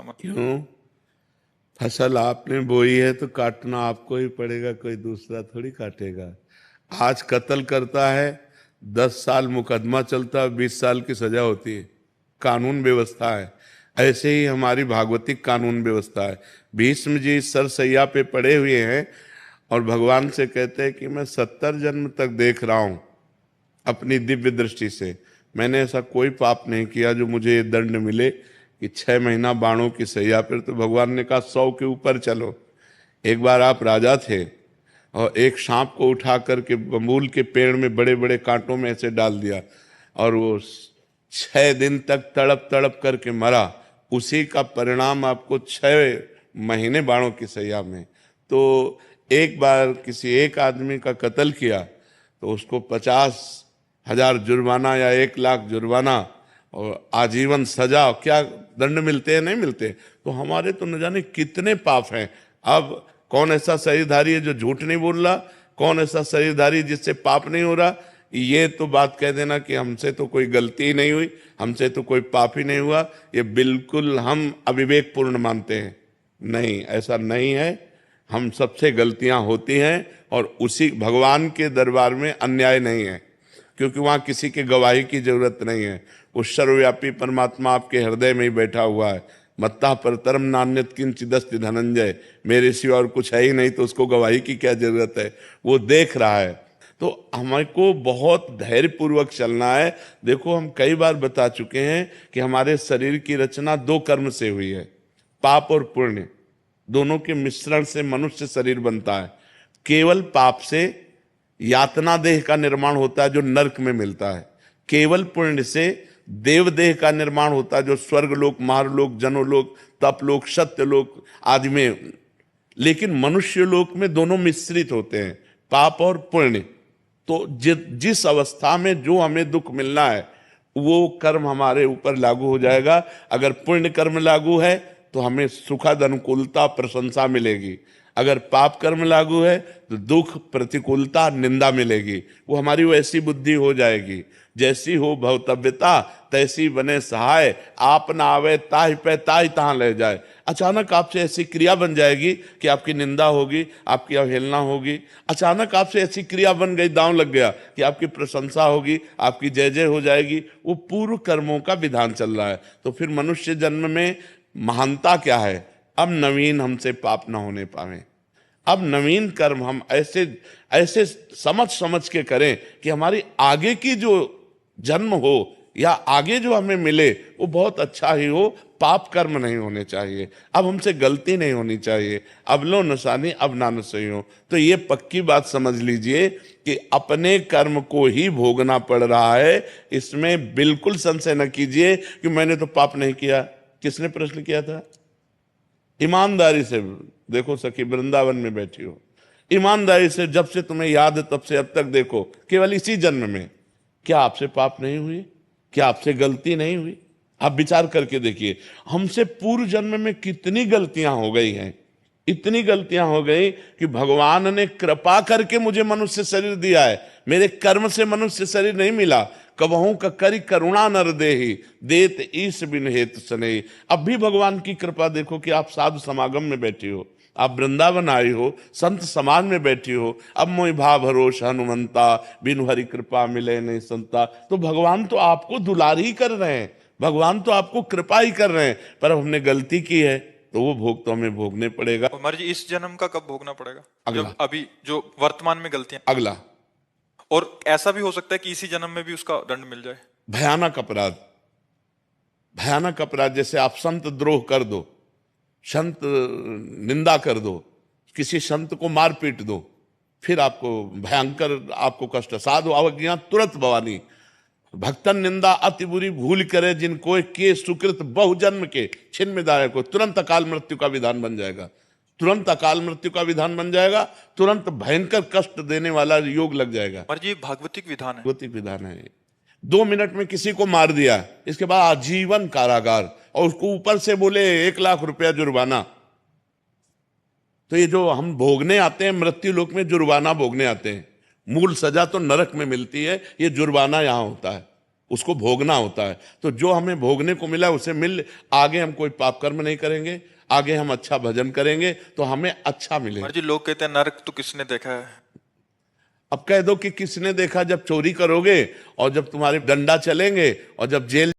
शामिल। क्यों? फसल आपने बोई है तो काटना आपको ही पड़ेगा, कोई दूसरा थोड़ी काटेगा। आज कत्ल करता है, 10 साल मुकदमा चलता है, 20 साल की सजा होती है। कानून व्यवस्था है। ऐसे ही हमारी भागवतिक कानून व्यवस्था है। भीष्म जी सरसैया पे पड़े हुए हैं और भगवान से कहते हैं कि मैं 70 जन्म तक देख रहा हूं अपनी दिव्य दृष्टि से, मैंने ऐसा कोई पाप नहीं किया जो मुझे ये दंड मिले कि 6 महीना बाणों की सैया पर। तो भगवान ने कहा 100 के ऊपर चलो। एक बार आप राजा थे और एक सांप को उठा करके बबूल के पेड़ में बड़े बड़े कांटों में ऐसे डाल दिया और वो 6 दिन तक तड़प तड़प करके मरा। उसी का परिणाम आपको 6 महीने बाणों की सैया में। तो एक बार किसी एक आदमी का कत्ल किया तो उसको 50,000 जुर्माना या 1 लाख जुर्माना और आजीवन सजा, क्या दंड मिलते हैं? नहीं मिलते। तो हमारे तो न जाने कितने पाप हैं। अब कौन ऐसा शरीरधारी है जो झूठ नहीं बोल रहा? कौन ऐसा शरीरधारी जिससे पाप नहीं हो रहा? ये तो बात कह देना कि हमसे तो कोई गलती ही नहीं हुई, हमसे तो कोई पाप ही नहीं हुआ, ये बिल्कुल हम अविवेकपूर्ण मानते हैं। नहीं, ऐसा नहीं है। हम सबसे गलतियां होती हैं और उसी भगवान के दरबार में अन्याय नहीं है, क्योंकि वहां किसी के गवाही की जरूरत नहीं है। उस सर्वव्यापी परमात्मा आपके हृदय में ही बैठा हुआ है। मत्ता परतरम नान्यत किंचिदस्ति धनंजय, मेरे सिवा और कुछ है ही नहीं, तो उसको गवाही की क्या जरूरत है? वो देख रहा है। तो हमको बहुत धैर्य पूर्वक चलना है। देखो, हम कई बार बता चुके हैं कि हमारे शरीर की रचना 2 कर्म से हुई है, पाप और पुण्य। दोनों के मिश्रण से मनुष्य शरीर बनता है। केवल पाप से यातना देह का निर्माण होता है जो नरक में मिलता है। केवल पुण्य से देव देह का निर्माण होता है जो स्वर्ग लोक, महारलोक, जनोलोक, तपलोक, सत्यलोक आदि में। लेकिन मनुष्य लोक में दोनों मिश्रित होते हैं, पाप और पुण्य। तो जिस अवस्था में जो हमें दुख मिलना है वो कर्म हमारे ऊपर लागू हो जाएगा। अगर पुण्य कर्म लागू है तो हमें सुखद अनुकूलता प्रशंसा मिलेगी। अगर पाप कर्म लागू है तो दुख, प्रतिकूलता, निंदा मिलेगी। वो हमारी वैसी बुद्धि हो जाएगी, जैसी हो भवतव्यता तैसी बने सहाय, आप ना आवे ताहि पे ताहि तहां ले जाए। अचानक आपसे ऐसी क्रिया बन जाएगी कि आपकी निंदा होगी, आपकी अवहेलना होगी। अचानक आपसे ऐसी क्रिया बन गई, दांव लग गया, कि आपकी प्रशंसा होगी, आपकी जय जय हो जाएगी। वो पूर्व कर्मों का विधान चल रहा है। तो फिर मनुष्य जन्म में महानता क्या है? अब नवीन हमसे पाप ना होने पावे। अब नवीन कर्म हम ऐसे ऐसे समझ समझ के करें कि हमारी आगे की जो जन्म हो या आगे जो हमें मिले वो बहुत अच्छा ही हो। पाप कर्म नहीं होने चाहिए। अब हमसे गलती नहीं होनी चाहिए। अब लो नसानी अब ना नसई हो। तो ये पक्की बात समझ लीजिए कि अपने कर्म को ही भोगना पड़ रहा है। इसमें बिल्कुल संशय न कीजिए कि मैंने तो पाप नहीं किया। किसने प्रश्न किया था? ईमानदारी से देखो सखी, वृंदावन में बैठी हो, ईमानदारी से जब से तुम्हें याद है तब से अब तक देखो, केवल इसी जन्म में क्या आपसे पाप नहीं हुई? क्या आपसे गलती नहीं हुई? आप विचार करके देखिए, हमसे पूर्व जन्म में कितनी गलतियां हो गई हैं। इतनी गलतियां हो गई कि भगवान ने कृपा करके मुझे मनुष्य शरीर दिया है। मेरे कर्म से मनुष्य शरीर नहीं मिला। कबहू का करी करुणा नर देहि, देत ईश बिन हेत सनेहि। अब भी भगवान की कृपा देखो कि आप साधु समागम में बैठी हो, आप वृंदावन आई हो, संत समाज में बैठी हो। अब मोहि भाव भरोस हनुमंता, बिनु हरि कृपा मिले नहीं संता। तो भगवान तो आपको दुलार ही कर रहे हैं, भगवान तो आपको कृपा ही कर रहे हैं। पर अब हमने गलती की है तो वो भोग तो हमें भोगने पड़ेगा। उमर जी, इस जन्म का कब भोगना पड़ेगा? अगला। जब अभी जो वर्तमान में गलतियां। अगला। और ऐसा भी हो सकता है कि इसी जन्म में भी उसका दंड मिल जाए। भयानक अपराध, भयानक अपराध, जैसे आप संत द्रोह कर दो, संत निंदा कर दो, किसी संत को मार पीट दो, फिर आपको भयंकर, आपको कष्ट। साधु अवज्ञा तुरंत भवानी, भक्तन निंदा अति बुरी भूल करे, जिनको के सुकृत बहुजन्म के छिन्न मिदाय को। तुरंत अकाल मृत्यु का विधान बन जाएगा, तुरंत अकाल मृत्यु का विधान बन जाएगा, तुरंत भयंकर कष्ट देने वाला योग लग जाएगा। उमर जी, भागवतिक विधान है। भागवतिक विधान है। 2 मिनट में किसी को मार दिया, इसके बाद आजीवन कारागार, और उसको ऊपर से बोले 1 लाख रुपया जुर्माना। तो ये जो हम भोगने आते हैं मृत्यु लोक में, जुर्माना भोगने आते हैं। मूल सजा तो नरक में मिलती है, ये जुर्माना यहां होता है। उसको भोगना होता है। तो जो हमें भोगने को मिला उसे मिल, आगे हम कोई पाप कर्म नहीं करेंगे, आगे हम अच्छा भजन करेंगे तो हमें अच्छा मिलेगा। महाराज जी लोग कहते हैं नरक तो किसने देखा है? अब कह दो कि किसने देखा, जब चोरी करोगे और जब तुम्हारे डंडा चलेंगे और जब जेल